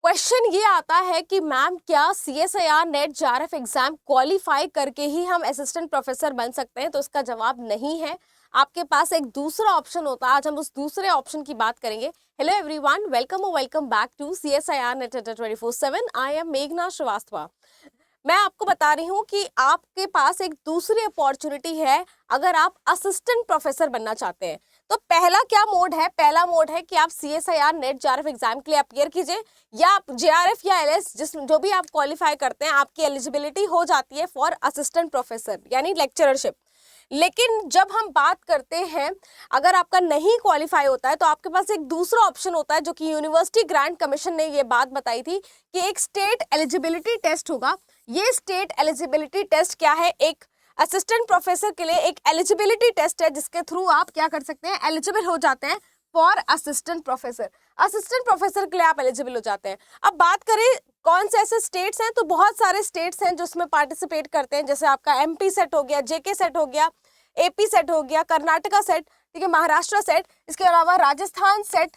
Question ये आता है कि मैम क्या CSIR net JRF exam qualify करके ही हम असिस्टेंट प्रोफेसर बन सकते हैं? तो इसका जवाब नहीं है। आपके पास एक दूसरा ऑप्शन होता है। आज हम उस दूसरे ऑप्शन की बात करेंगे। Hello everyone, welcome back to CSIR NET 24/7। I am मेघना श्रीवास्तव। मैं आपको बता रही हूँ कि आपके पास एक दूसरी अपॉर्चुनिटी है अगर आप असिस्टेंट प्रोफेसर बनना चाहते हैं। तो पहला क्या मोड है? पहला मोड है कि आप CSIR नेट JRF एग्जाम के लिए अपियर कीजिए, या आप JRF या LS जो भी आप क्वालिफाई करते हैं, आपकी एलिजिबिलिटी हो जाती है फॉर असिस्टेंट प्रोफेसर यानी लेक्चररशिप। लेकिन जब हम बात करते हैं, अगर आपका नहीं क्वालिफाई होता है तो आपके पास एक दूसरा ऑप्शन होता है, जो कि यूनिवर्सिटी ग्रांट कमीशन ने ये बात बताई थी कि एक स्टेट एलिजिबिलिटी टेस्ट होगा। ये स्टेट एलिजिबिलिटी टेस्ट क्या है? एक असिस्टेंट प्रोफेसर के लिए एक एलिजिबिलिटी टेस्ट है, जिसके थ्रू आप क्या कर सकते हैं, एलिजिबल हो जाते हैं for assistant professor. Assistant professor के लिए आप एलिजिबल हो जाते हैं। अब बात करें कौन से ऐसे स्टेट्स हैं, तो बहुत सारे स्टेट्स हैं जो इसमें पार्टिसिपेट करते हैं। जैसे आपका MP सेट हो गया, JK सेट हो गया, AP सेट हो गया, कर्नाटका सेट, ठीक है, महाराष्ट्र सेट, इसके अलावा राजस्थान सेट।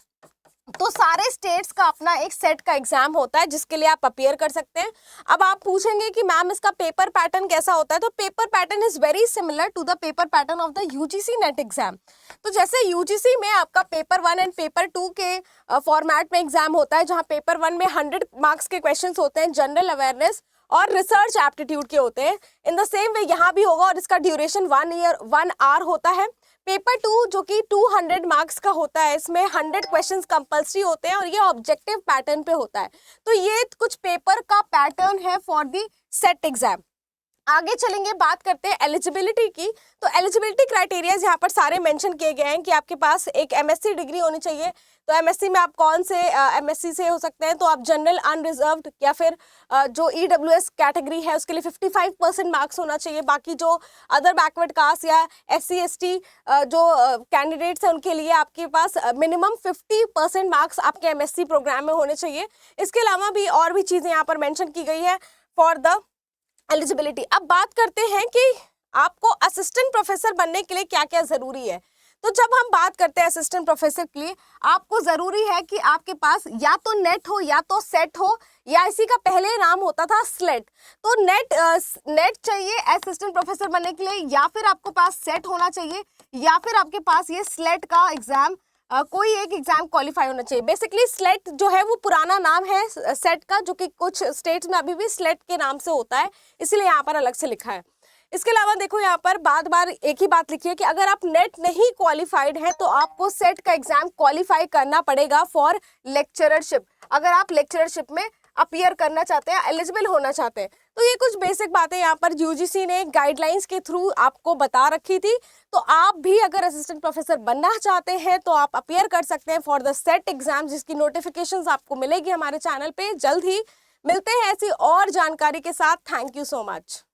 तो सारे स्टेट्स का अपना एक सेट का एग्जाम होता है जिसके लिए आप अपियर कर सकते हैं। अब आप पूछेंगे कि मैम इसका पेपर पैटर्न कैसा होता है? तो paper pattern is very similar to the paper pattern of the UGC NET exam. तो जैसे UGC में आपका पेपर 1 एंड पेपर 2 के फॉर्मेट में एग्जाम होता है, जहां पेपर 1 में 100 मार्क्स के क्वेश्चंस होते हैं, जनरल अवेयरनेस और रिसर्च एप्टीट्यूड के होते हैं। इन द सेम वे यहाँ भी होगा, और इसका ड्यूरेशन 1 आवर होता है। पेपर 2 जो कि 200 मार्क्स का होता है, इसमें 100 क्वेश्चंस कंपल्सरी होते हैं और ये ऑब्जेक्टिव पैटर्न पे होता है। तो ये कुछ पेपर का पैटर्न है फॉर दी सेट एग्जाम। आगे चलेंगे, बात करते हैं एलिजिबिलिटी की। तो एलिजिबिलिटी क्राइटेरियाज यहाँ पर सारे मेंशन किए गए हैं कि आपके पास एक MSc डिग्री होनी चाहिए। तो MSc में आप कौन से MSc से हो सकते हैं? तो आप जनरल अनरिजर्व्ड या फिर जो EWS कैटेगरी है उसके लिए 55% मार्क्स होना चाहिए। बाकी जो अदर बैकवर्ड कास्ट या SC ST जो कैंडिडेट्स हैं उनके लिए आपके पास मिनिमम 50% मार्क्स आपके MSc प्रोग्राम में होने चाहिए। इसके अलावा भी और भी चीज़ें यहाँ पर मैंशन की गई है फॉर द एलिजिबिलिटी। अब बात करते हैं कि आपको असिस्टेंट प्रोफेसर बनने के लिए क्या क्या जरूरी है। तो जब हम बात करते हैं असिस्टेंट प्रोफेसर के लिए, आपको जरूरी है कि आपके पास या तो नेट हो या तो सेट हो, या इसी का पहले नाम होता था स्लेट। तो नेट चाहिए असिस्टेंट प्रोफेसर बनने के लिए, या फिर आपके पास सेट होना चाहिए, या फिर आपके पास ये स्लेट का एग्जाम कोई एक एग्जाम क्वालिफाई होना चाहिए। बेसिकली स्लेट जो है वो पुराना नाम है सेट का, जो कि कुछ स्टेट्स में अभी भी स्लेट के नाम से होता है, इसलिए यहाँ पर अलग से लिखा है। इसके अलावा देखो यहाँ पर बार एक ही बात लिखी है कि अगर आप नेट नहीं क्वालिफाइड हैं तो आपको सेट का एग्जाम क्वालिफाई करना पड़ेगा फॉर लेक्चररशिप। अगर आप लेक्चररशिप में अपियर करना चाहते हैं, एलिजिबल होना चाहते हैं। तो ये कुछ बेसिक बातें यहाँ पर UGC ने गाइडलाइंस के थ्रू आपको बता रखी थी। तो आप भी अगर असिस्टेंट प्रोफेसर बनना चाहते हैं तो आप अपियर कर सकते हैं फॉर द सेट एग्जाम, जिसकी नोटिफिकेशंस आपको मिलेगी हमारे चैनल पे। जल्द ही मिलते हैं ऐसी और जानकारी के साथ। Thank you so much.